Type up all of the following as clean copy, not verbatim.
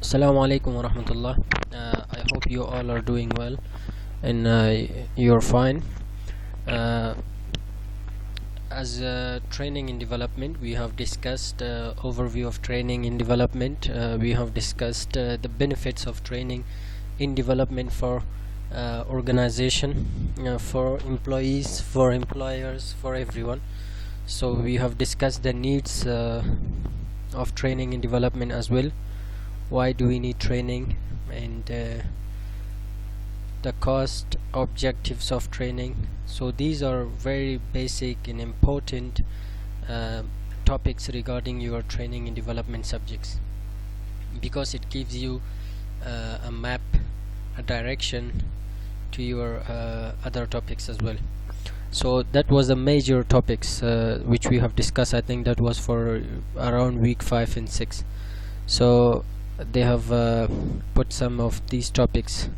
Assalamu alaikum wa rahmatullah. I hope you all are doing well and you're fine. Uh, as training in development, we have discussed overview of training in development. We have discussed the benefits of training in development for organization, for employees, for employers, for everyone. So we have discussed the needs of training in development as well. Why do we need training, and the cost, objectives of training. So these are very basic and important topics regarding your training and development subjects, because it gives you a map, a direction to your other topics as well. So that was the major topics which we have discussed. I think that was for around week 5 and 6. So they have put some of these topics,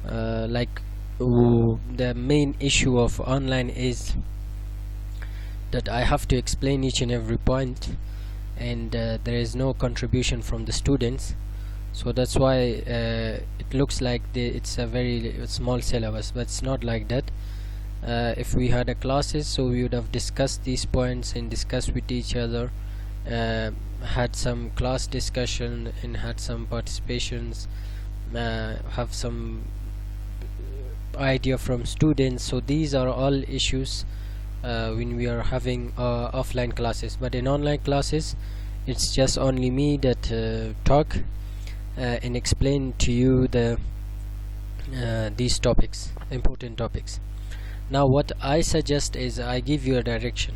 like the main issue of online is that I have to explain each and every point, and there is no contribution from the students. So that's why it looks like it's a very small syllabus, but it's not like that. If we had a classes, so we would have discussed these points and discussed with each other, had some class discussion and had some participations, have some idea from students. So these are all issues when we are having offline classes. But in online classes, it's just only me that talk and explain to you the these topics, important topics. Now what I suggest is I give you a direction.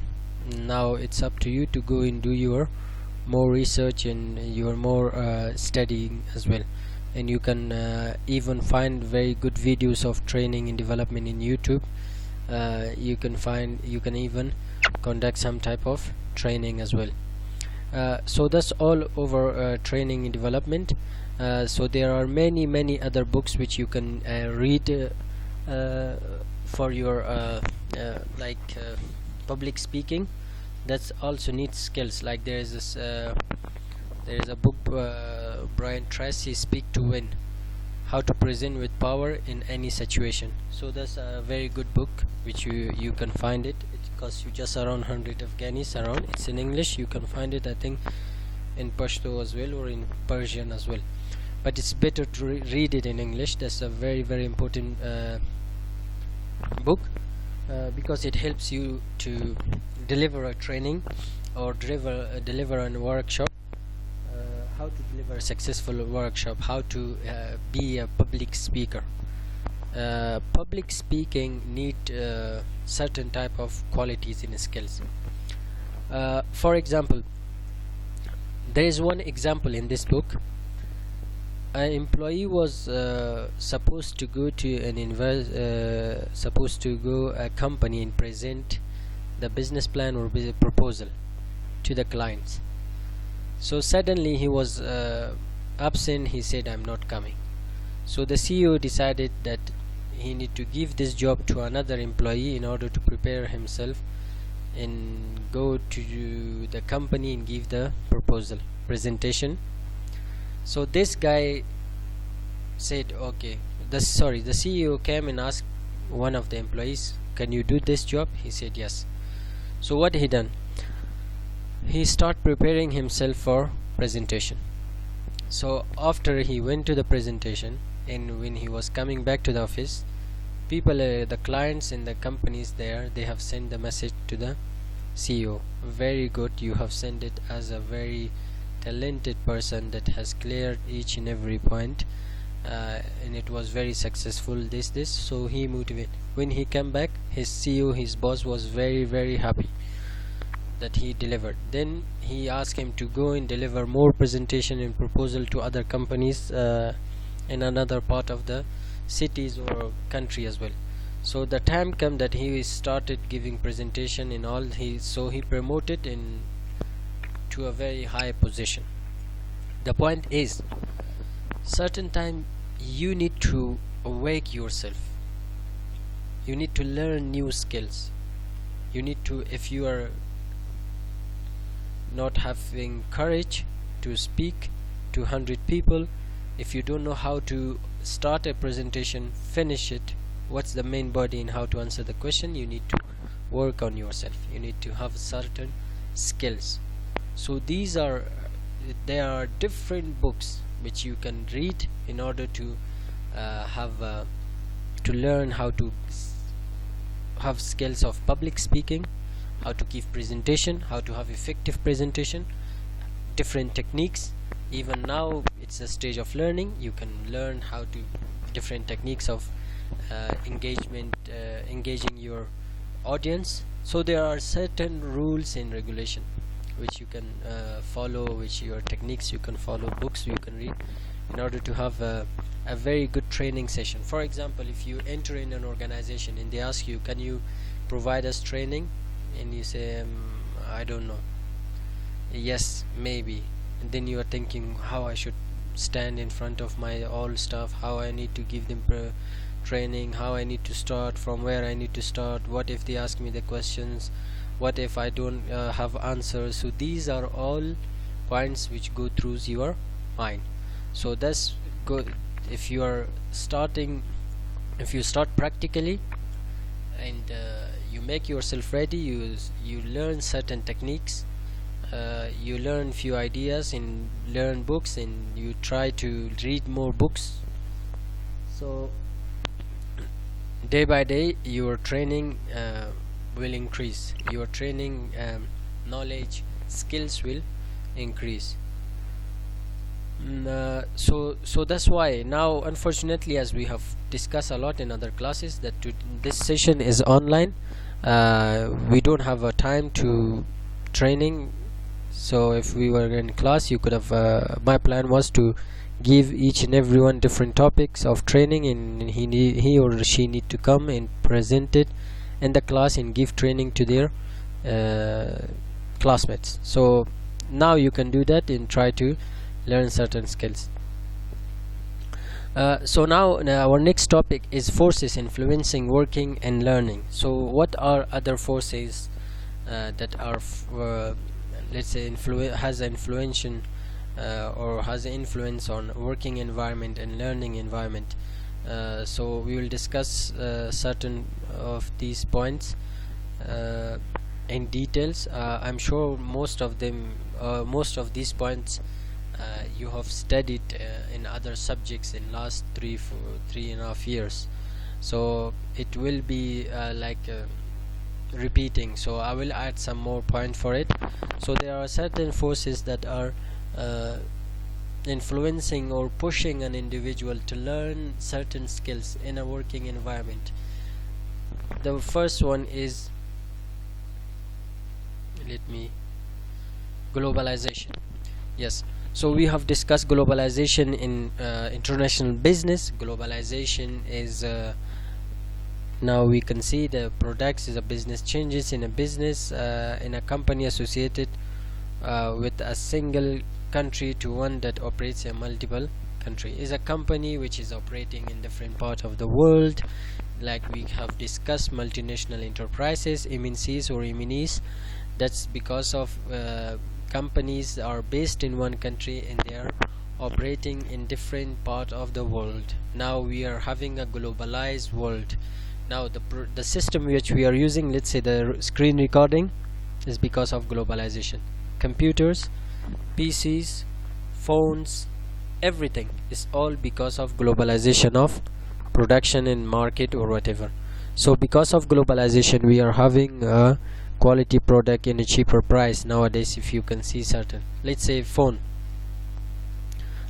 Now it's up to you to go and do your more research and your more studying as well. And you can even find very good videos of training and development in YouTube. You can even conduct some type of training as well. So that's all over training and development. So there are many other books which you can read for your public speaking. That's also needs skills. Like there is a book, Brian Tracy, Speak to Win, how to present with power in any situation. So that's a very good book which you can find it. It costs you just around 100 Afghanis around. It's in English. You can find it, I think, in Pashto as well, or in Persian as well, but it's better to read it in English. That's a very important book, because it helps you to deliver a training or deliver a workshop, how to deliver a successful workshop, how to be a public speaker. Public speaking need certain type of qualities and skills. For example, there is one example in this book. An employee was supposed to go to a company and present the business plan or proposal to the clients. So suddenly he was absent. He said, I'm not coming. So the CEO decided that he need to give this job to another employee in order to prepare himself and go to the company and give the presentation. So this guy said, okay, the CEO came and asked one of the employees, can you do this job? He said yes. So what he done? He started preparing himself for presentation. So after he went to the presentation, and when he was coming back to the office, people, the clients in the companies there, they have sent the message to the CEO, very good, you have sent it as a very talented person that has cleared each and every point, and it was very successful, this. So he motivated. When he came back, his CEO, his boss, was very happy that he delivered. Then he asked him to go and deliver more presentation and proposal to other companies in another part of the cities or country as well. So the time came that he started giving presentation and all. So he promoted in to a very high position. The point is, certain time you need to awake yourself. You need to learn new skills. You need to, if you are not having courage to speak, to 100 people, if you don't know how to start a presentation, finish it, what's the main body in how to answer the question, you need to work on yourself. You need to have certain skills. So there are different books which you can read in order to to learn how to have skills of public speaking, how to give presentation, how to have effective presentation, different techniques. Even now it's a stage of learning. You can learn how to different techniques of engaging your audience. So there are certain rules and regulation which you can follow, which your techniques you can follow, books you can read in order to have a very good training session. For example, if you enter in an organization and they ask you, can you provide us training, and you say I don't know, yes, maybe, and then you are thinking how I should stand in front of my all staff, how I need to give them training, how I need to start, from where I need to start, what if they ask me the questions, what if I don't have answers. So these are all points which go through your mind. So that's good. If you are starting, if you start practically and you make yourself ready, you learn certain techniques, you learn few ideas and learn books, and you try to read more books. So day by day your training will increase, your training knowledge, skills will increase. So that's why now, unfortunately, as we have discussed a lot in other classes, that this session is online. We don't have a time to training. So if we were in class, you could have my plan was to give each and everyone different topics of training, and he or she need to come and present it in the class and give training to their classmates. So now you can do that and try to learn certain skills. So now our next topic is forces influencing working and learning. So what are other forces that are let's say has influence or has influence on working environment and learning environment? So we will discuss certain of these points in details. I'm sure most of these points you have studied in other subjects in last 3.5 years, so it will be repeating, so I will add some more point for it. So there are certain forces that are influencing or pushing an individual to learn certain skills in a working environment. The first one is globalization. Yes, so we have discussed globalization in international business. Globalization is now we can see the products is a business changes in a business in a company associated with a single country to one that operates in multiple country. Is a company which is operating in different parts of the world, like we have discussed multinational enterprises, MNCs or MNEs. That's because of companies are based in one country and they are operating in different part of the world. Now we are having a globalized world. Now the system which we are using, let's say the screen recording, is because of globalization. Computers, PCs, phones, everything is all because of globalization of production and market or whatever. So because of globalization we are having a quality product in a cheaper price nowadays. If you can see certain, let's say phone,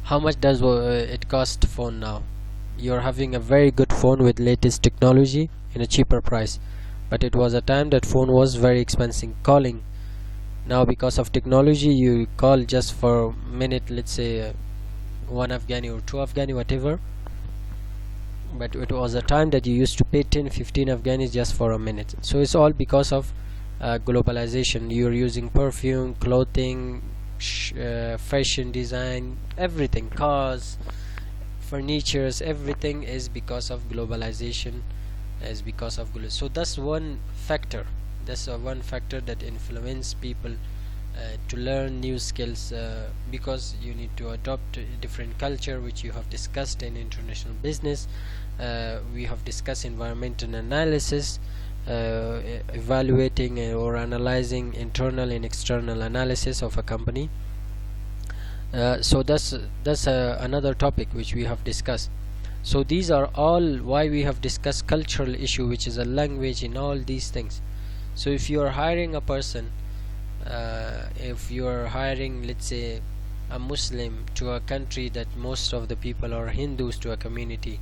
how much does it cost phone now? You're having a very good phone with latest technology in a cheaper price, but it was a time that phone was very expensive. Calling, now because of technology you call just for a minute, let's say 1 Afghani or 2 Afghani, whatever, but it was a time that you used to pay 10-15 Afghanis just for a minute. So it's all because of globalization. You're using perfume, clothing, fashion design, everything, cars, furnitures, everything is because of globalization, is because of so that's one factor. That's one factor that influence people to learn new skills, because you need to adopt a different culture, which you have discussed in international business. We have discussed environmental analysis, evaluating or analyzing internal and external analysis of a company. So that's another topic which we have discussed. So these are all why we have discussed cultural issue, which is a language in all these things. So if you are hiring a person, if you are hiring, let's say, a Muslim to a country that most of the people are Hindus, to a community,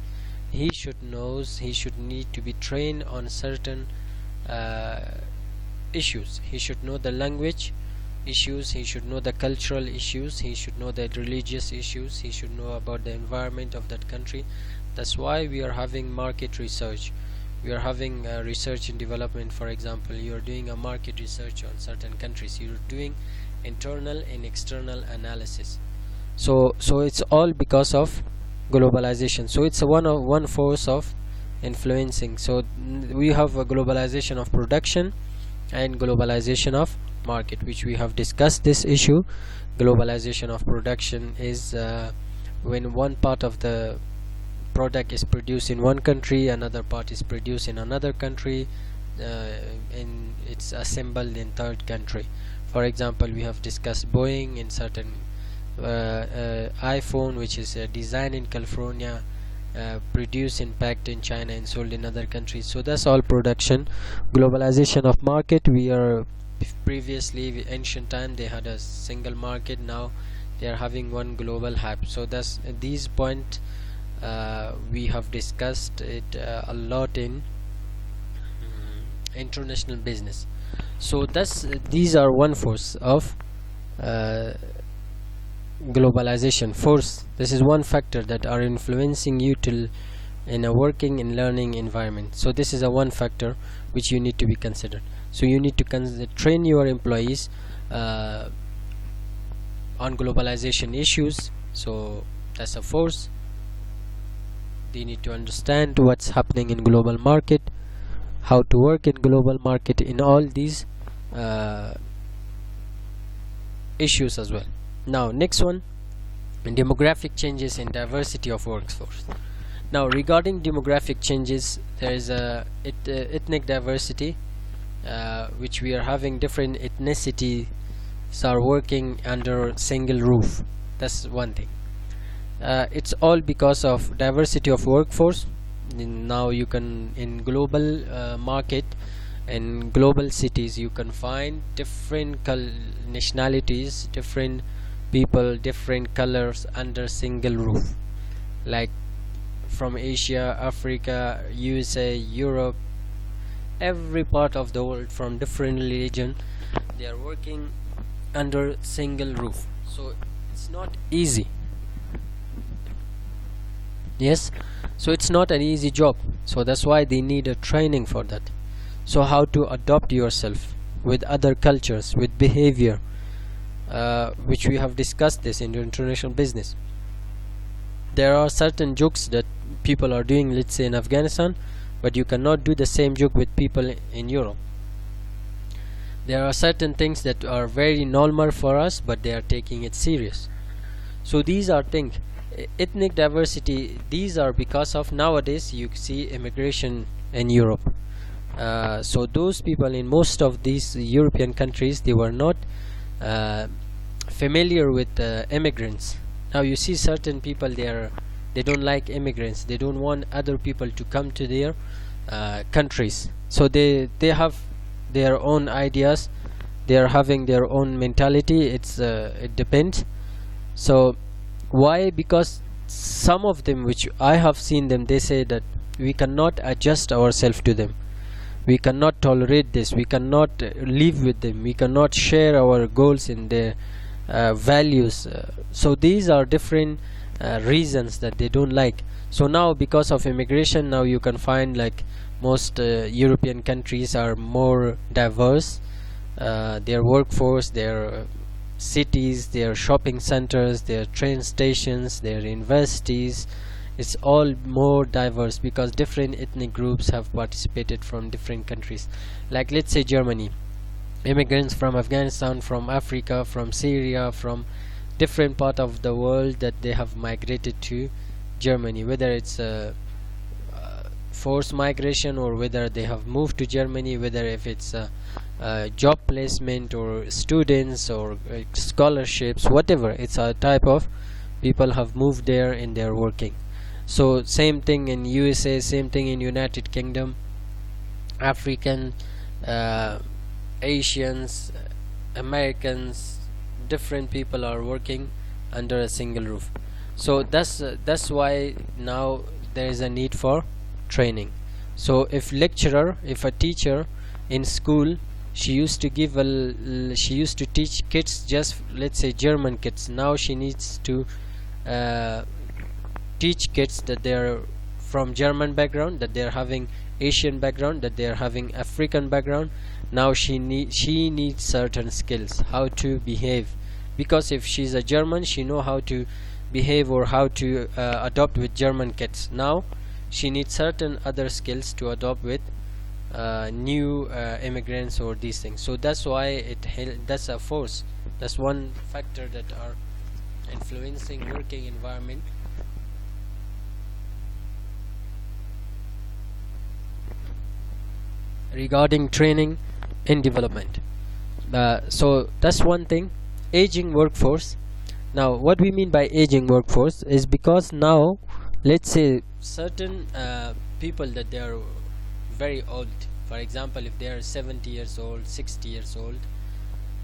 he should need to be trained on certain issues. He should know the language issues, he should know the cultural issues, he should know the religious issues, he should know about the environment of that country. That's why we are having market research. We are having research and development. For example, you are doing a market research on certain countries, you're doing internal and external analysis. So it's all because of globalization. So it's one force of influencing. So we have a globalization of production and globalization of market, which we have discussed this issue. Globalization of production is when one part of the product is produced in one country, another part is produced in another country, and it's assembled in third country. For example, we have discussed Boeing in certain iPhone, which is designed in California, produced and packed in China and sold in other countries. So that's all production. Globalization of market, we are previously, ancient time, they had a single market. Now they are having one global hub. So that's these point we have discussed it a lot in international business. So these are one force of globalization force. This is one factor that are influencing you till in a working and learning environment. So this is a one factor which you need to be considered. So you need to train your employees on globalization issues. So that's a force. They need to understand what's happening in global market, how to work in global market, in all these issues as well. Now next one, demographic changes and diversity of workforce. Now regarding demographic changes, there is a ethnic diversity, which we are having different ethnicities are working under single roof. That's one thing. It's all because of diversity of workforce. Now you can, in global market and global cities, you can find different nationalities, different people, different colors under single roof, like from Asia, Africa, USA, Europe, every part of the world, from different religion, they are working under single roof. So it's not easy. Yes, so it's not an easy job. So that's why they need a training for that. So how to adopt yourself with other cultures, with behavior, which we have discussed this in international business. There are certain jokes that people are doing, let's say in Afghanistan, but you cannot do the same joke with people in Europe. There are certain things that are very normal for us, but they are taking it serious. So these are things. Ethnic diversity, these are because of nowadays you see immigration in Europe. So those people in most of these European countries, they were not familiar with immigrants. Now you see certain people, they don't like immigrants, they don't want other people to come to their countries. So they have their own ideas, they are having their own mentality. It depends. So why? Because some of them, which I have seen them, they say that we cannot adjust ourselves to them, we cannot tolerate this, we cannot live with them, we cannot share our goals and their values. So these are different reasons that they don't like. So now because of immigration, now you can find like most European countries are more diverse, their workforce, their cities, their shopping centers, their train stations, their universities, it's all more diverse because different ethnic groups have participated from different countries. Like let's say Germany. immigrants from Afghanistan, from Africa, from Syria, from different part of the world, that they have migrated to Germany, whether it's a forced migration or whether they have moved to Germany, whether if it's a job placement or students or scholarships, whatever, it's a type of people have moved there and they're working. So same thing in USA, same thing in United Kingdom. African, Asians, Americans, different people are working under a single roof. So that's why now there is a need for training. So if a teacher in school, she used to teach kids, just let's say German kids. Now she needs to teach kids that they are from German background, that they are having Asian background, that they are having African background. Now she needs certain skills, how to behave, because if she's a German, she know how to behave or how to adopt with German kids. Now she needs certain other skills to adopt with new immigrants or these things. So that's why that's a force, that's one factor that are influencing working environment. Regarding training and development, so that's one thing. Aging workforce. Now what we mean by aging workforce is, because now let's say certain people that they are very old, for example if they are 70 years old, 60 years old,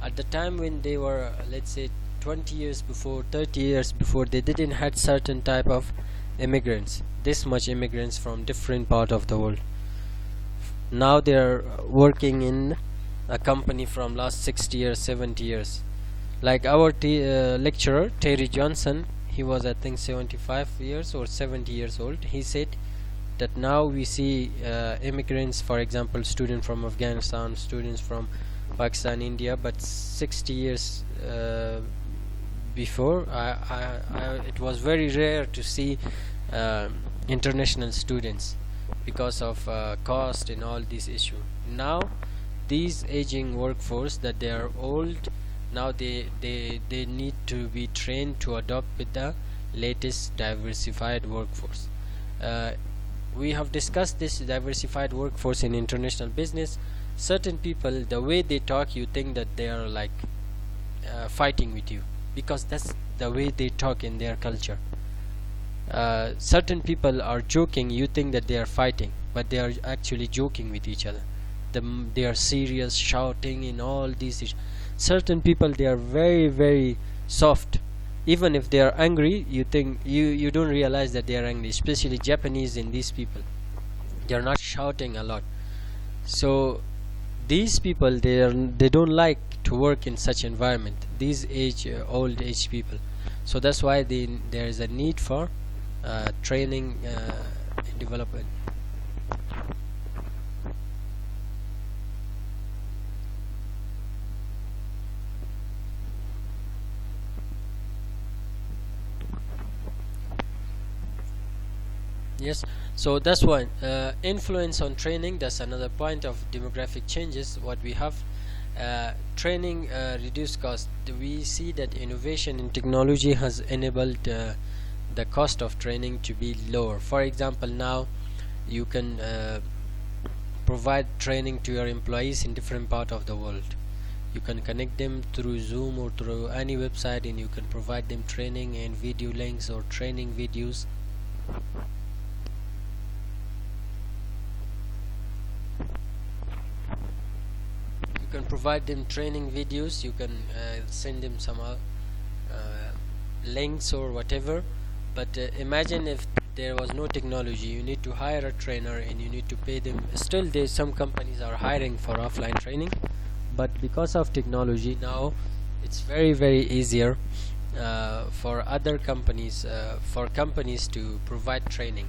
at the time when they were, let's say 20 years before, 30 years before, they didn't had certain type of immigrants, this much immigrants from different part of the world. Now they are working in a company from last 60 years, 70 years. Like our lecturer Terry Johnson, he was I think 75 years or 70 years old. He said that now we see immigrants, for example students from Afghanistan, students from Pakistan, India, but 60 years before, it was very rare to see international students because of cost and all these issues. Now these aging workforce, that they are old, now they need to be trained to adopt with the latest diversified workforce. We have discussed this diversified workforce in international business. Certain people, the way they talk, you think that they are like fighting with you, because that's the way they talk in their culture. Certain people are joking, you think that they are fighting, but they are actually joking with each other. They are serious, shouting in all these issues. Certain people, they are very very soft. Even if they are angry, you think you don't realize that they are angry, especially Japanese and these people, they are not shouting a lot. So these people, they don't like to work in such environment, these old age people. So that's why there is a need for training and development. Yes, so that's one. Influence on training, that's another point of demographic changes. What we have, training reduce cost. We see that innovation in technology has enabled the cost of training to be lower. For example, now you can provide training to your employees in different part of the world. You can connect them through Zoom or through any website, and you can provide them training and video links or training videos. You can provide them training videos, you can send them some links or whatever. But imagine if there was no technology, you need to hire a trainer and you need to pay them. Still there's some companies are hiring for offline training, but because of technology now it's very very easier for other companies, for companies to provide training.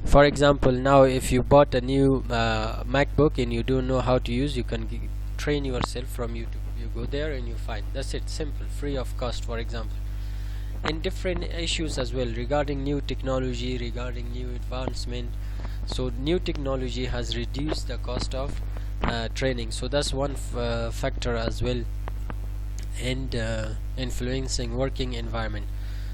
For example, now if you bought a new MacBook and you don't know how to use, you can train yourself from YouTube. You go there and you find. That's it, simple, free of cost. For example, in different issues as well, regarding new technology, regarding new advancement. So new technology has reduced the cost of training. So that's one factor as well, and influencing working environment.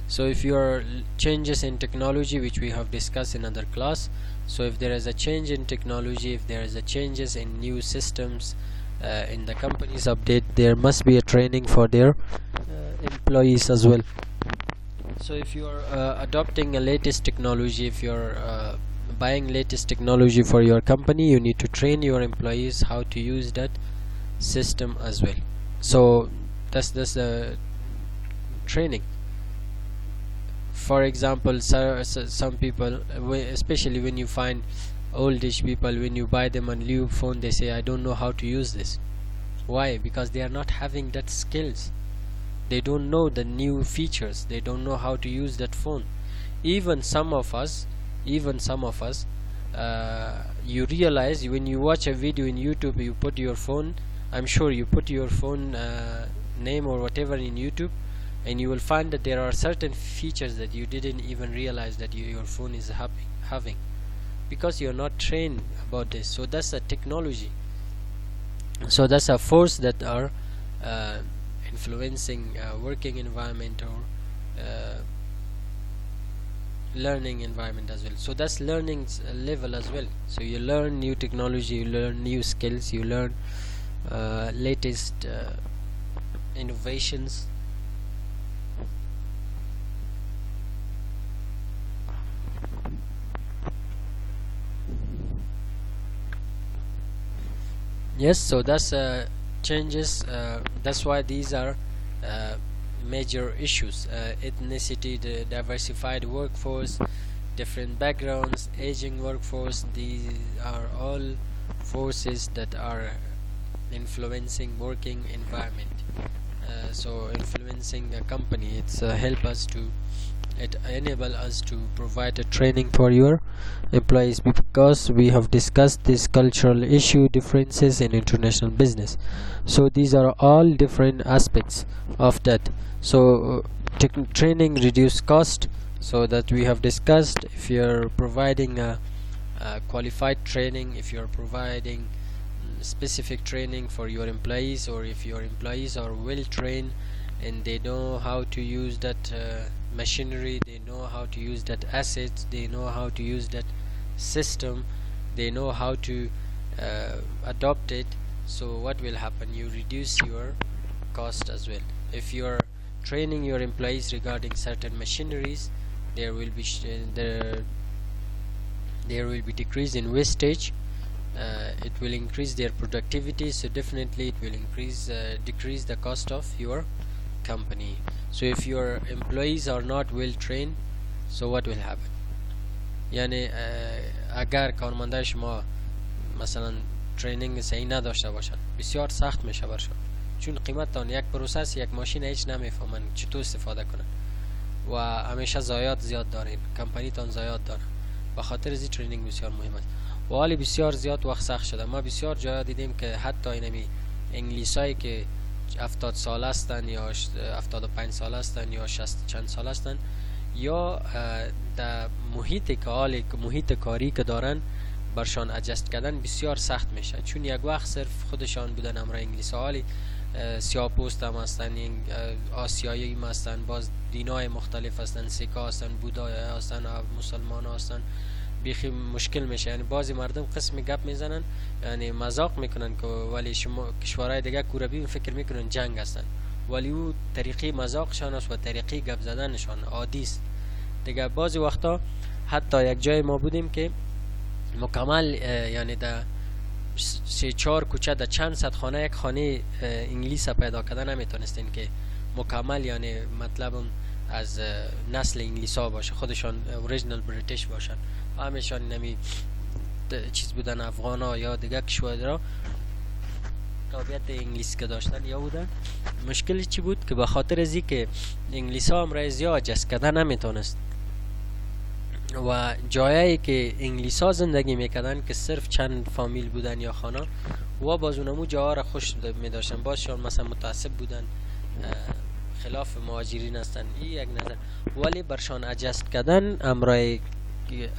So if your changes in technology, which we have discussed in other class, so if there is a change in technology, if there is a changes in new systems in the company's update, there must be a training for their employees as well. So if you are adopting a latest technology, if you're buying latest technology for your company, you need to train your employees how to use that system as well. So that's the training. For example, some people, especially when you find oldish people, when you buy them a new phone, they say, I don't know how to use this. Why? Because they are not having that skills. They don't know the new features. They don't know how to use that phone. Even some of us, you realize when you watch a video in YouTube, you put your phone, I'm sure you put your phone name or whatever in YouTube, and you will find that there are certain features that you didn't even realize that your phone is having, because you're not trained about this. So that's a technology. So that's a force that are influencing working environment or learning environment as well. So that's learning level as well. So you learn new technology, you learn new skills, you learn latest innovations. Yes, so that's changes. That's why these are major issues: ethnicity, the diversified workforce, different backgrounds, aging workforce. These are all forces that are influencing working environment. So influencing the company, it's it enable us to provide a training for your employees, because we have discussed this cultural issue differences in international business. So these are all different aspects of that. So training reduce cost, so that we have discussed. If you're providing a qualified training, if you're providing specific training for your employees, or if your employees are well trained and they know how to use that machinery, they know how to use that assets, they know how to use that system, they know how to adopt it. So what will happen? You reduce your cost as well. If you're training your employees regarding certain machineries, there will be there will be decrease in wastage. It will increase their productivity, so definitely it will decrease the cost of your company. So if your employees are not well trained, so what will happen? یعنی اگر کارمندای شما مثلا ترینینگ صحیح نداشته باشن، بسیار سخت میشه برشون، چون قیمتتان یک پروسس یک ماشین هیچ نمیفهمن چطور استفاده کنن و همیشه ضایعات زیاد دارین، کمپانی تان ضایعات داره. به خاطر از ترینینگ بسیار مهم است و حالی بسیار زیاد وقت سخت شده. ما بسیار جا دیدیم که حتی اینمی انگلیسایی که 70 سال هستن یا 75 سال هستن یا 60 چند سال هستن، یا در محیط کاری که دارن، برشان اجست کردن بسیار سخت میشه، چون یک وقت صرف خودشان بودن امرا انگلیس، حالی سیاه پوست هم هستن، آسیایی هم هستن، باز دینای مختلف هستن، سیکا هستن، بودای هستن، مسلمان هستن، بیخی مشکل میشه. یعنی بعضی مردم قسمی گپ میزنن، یعنی مذاق میکنن که ولی شما کشورهای دیگه کوربی فکر میکنن جنگ هستن، ولی او طریقی مذاقشان است و طریقی گپ زدنشان عادی است دیگه. بعضی وقتا حتی یک جای ما بودیم که مکمل یعنی در 3-4 کوچه در چند صد خانه یک خانه انگلیس پیدا کردن نمیتونستین که مکمل، یعنی مطلب از نسل انگلیس ها باشه، خودشان اوریجنال بریتیش باشن، همشان نمی چیز بودن، افغان ها یا دیگه کشورها تابعیت انگلیس که داشتن یا بودن. مشکلی چی بود؟ که به خاطر ازی که انگلیس ها هم رایزی ها جست کردن نمیتونست و جایی که انگلیس ها زندگی میکردن که صرف چند فامیل بودن یا خانه و باز اونمو جاها را خوش میداشتن، بازشان مثلا متعصب بودن، خلاف مهاجرین هستن، این یک نظر. ولی برشان اجست کردن امرای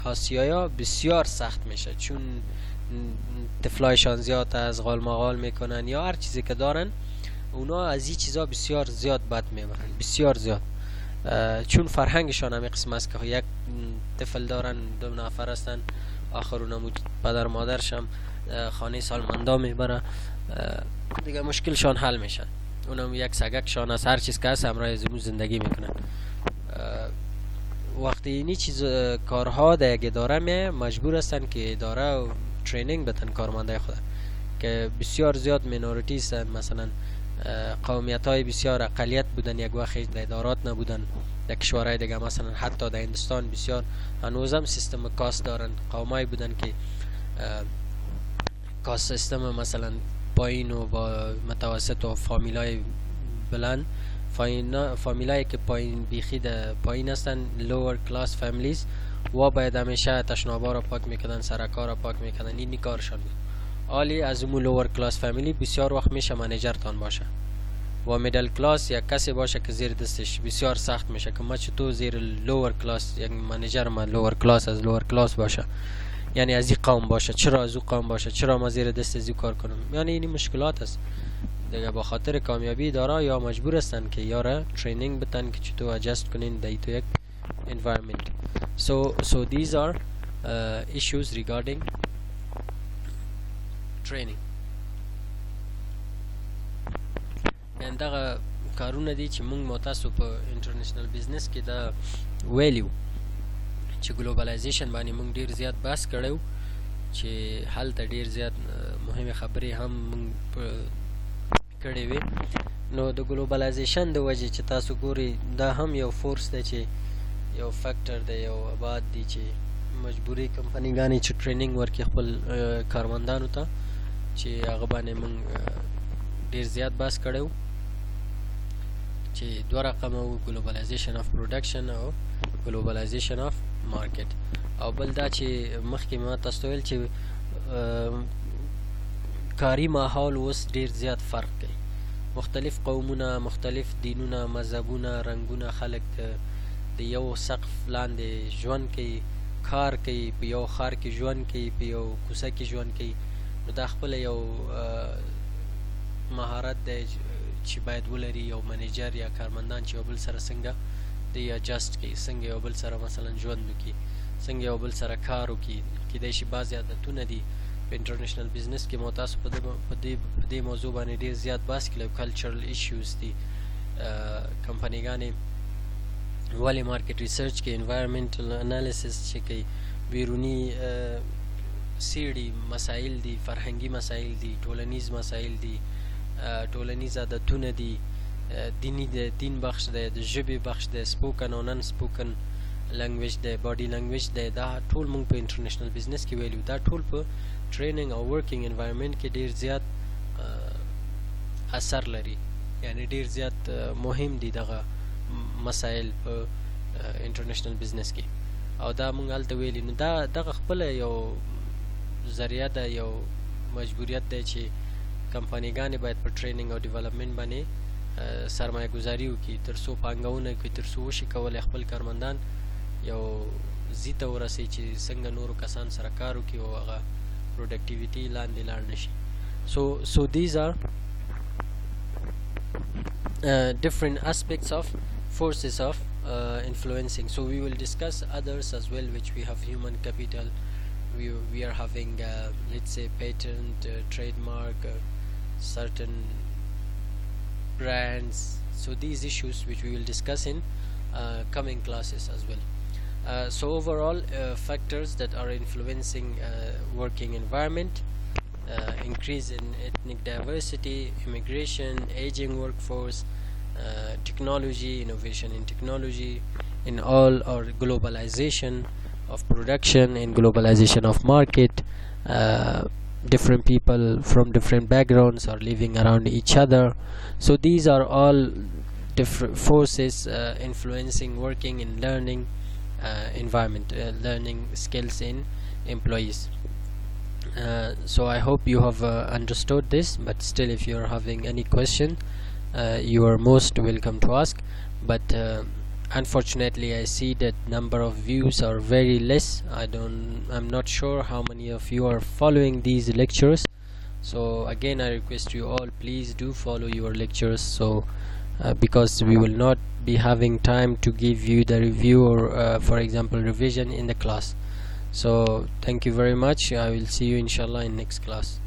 آسیایا بسیار سخت میشه، چون طفلایشان زیاد از غال مغال میکنن یا هر چیزی که دارن، اونا از این چیزا بسیار زیاد بد میبرن، بسیار زیاد. چون فرهنگشان همین قسم است که یک طفل دارن، 2 نفر هستن، آخر اونا پدر مادرش هم خانه سالمندا میبره، دیگه مشکلشان حل میشن. اونم یک سگکشان از هر چیز که هست همراه زمون زندگی میکنن. وقتی اینی چیز کارها در یک اداره مجبور هستن که اداره و ترینینگ بتن کارمنده خود، که بسیار زیاد مینوریتی هستن، مثلا قومیت های بسیار اقلیت بودن یک وقت در ادارات نبودن در کشورهای دیگه، مثلا حتی در هندوستان بسیار هنوزم سیستم کاست دارن، قومایی بودن که کاست سیستم مثلا پایین و با متوسط و فامیلای بلند، فامیلایی که پایین بیخی در پایین هستن lower class families و باید همیشه تشنابا را پاک میکردن، سرکا را پاک میکردن، اینی کارشان بود. حالی از اون lower class family بسیار وقت میشه منیجر تان باشه و میدل کلاس یک کسی باشه که زیر دستش بسیار سخت میشه که ما چطور زیر lower class یک منیجر ما lower class از lower class باشه، یعنی از این قوم باشه، چرا از اون قوم باشه، چرا ما زیر دست از کار کنم، یعنی این مشکلات است دیگه. با خاطر کامیابی داره یا مجبور هستن که یاره ترینینگ بتن که چطور اجست کنین در تو یک environment. So these are issues regarding training. and دغه کارونه دي چې موږ متاسو په انټرنیشنل بزنس کې دا ویلیو چې ګلوبلایزیشن باندې موږ ډیر زیات بحث کړو، چې هلته ډیر زیات مهمه خبرې هم موږ کړې وي. نو د ګلوبلایزیشن د وجې چې تاسو ګوري دا هم یو فورس دی، چې یو فیکټر دی، یو ابعاد دی چې مجبوري کمپنیګانې چې ټرینینګ ورکړي خپل کارمندانو ته، چې هغه باندې موږ ډیر زیات بحث کړو چې دوه رقم او ګلوبلایزیشن اف پروډکشن او ګلوبلایزیشن اف مارکیټ. او بل دا چې مخکې ما تاسو ویل چې کاری ماحول اوس ډیر زیات فرق کوي، مختلف قومونه، مختلف دینونه، مذهبونه، رنگونه، خلک د یو سقف لاندې ژوند کوي، کار کوي، په یو ښار کې ژوند کوي، په یو کوڅه کې ژوند کوي. نو دا خپله یو مهارت دی چې باید ولري یو منیجر یا کارمندان چې یو بل سره څنګه دی اجست کوي، څنګه یو بل سره مثلا ژوند وکړي، څنګه یو بل سره کار وکړي. کیدای شي بعضې عادتونه دي په انټرنیشنل بزنس کې مو تاسو په دې موضوع باندې ډېر زیات بحث کړی، کلچرل ایشوز دي. کمپنیګانې ولې مارکیټ ریسرچ کې انوایرمنټل انالیسس چې کوي، بیروني سیړي مسایل دي، فرهنګي مسایل دي، ټولنیز مسایل دي، ټولنیز عادتونه دي، دینی د دین بخش دی، د ژبې بخش دی، سپوکن او نن سپوکن لنګویج دی، باډي لنګویج دی. دا ټول موږ په انټرنیشنل بزنس کې ویلو. دا ټول په ټریننګ او ورکینګ انوایرمنټ کې ډیر زیات اثر لري، یعنی ډیر زیات مهم دي دغه مسایل په انټرنیشنل بزنس کې. او دا موږ هلته ویلي. نو دا دغه خپله یو ذریعه ده، یو مجبوریت دی چې کمپنیګانې باید په ټریننګ او ډیولپمنټ باندې سرمایه گذاري وکړي، تر څو پانګونه وکړي، تر څو وشي کولی خپل کارمندان یو ځي ته ورسوي چې څنګه نورو کسان سره کار وکړي او هغه پروډکټیویټي لاندې لاړ نه شي. So these are different aspects of forces of influencing. So we will discuss others as well, which we have human capital, we are having let's say patent, trademark, certain brands. So these issues which we will discuss in coming classes as well. So overall factors that are influencing working environment, increase in ethnic diversity, immigration, aging workforce, technology, innovation in technology, in all, or globalization of production, in globalization of market, different people from different backgrounds are living around each other. So these are all different forces influencing working in learning environment, learning skills in employees. So I hope you have understood this, but still if you are having any question, you are most welcome to ask. But unfortunately I see that number of views are very less. I'm not sure how many of you are following these lectures. So again, I request you all, please do follow your lectures, so because we will not be having time to give you the review or for example revision in the class. So thank you very much. I will see you inshallah in next class.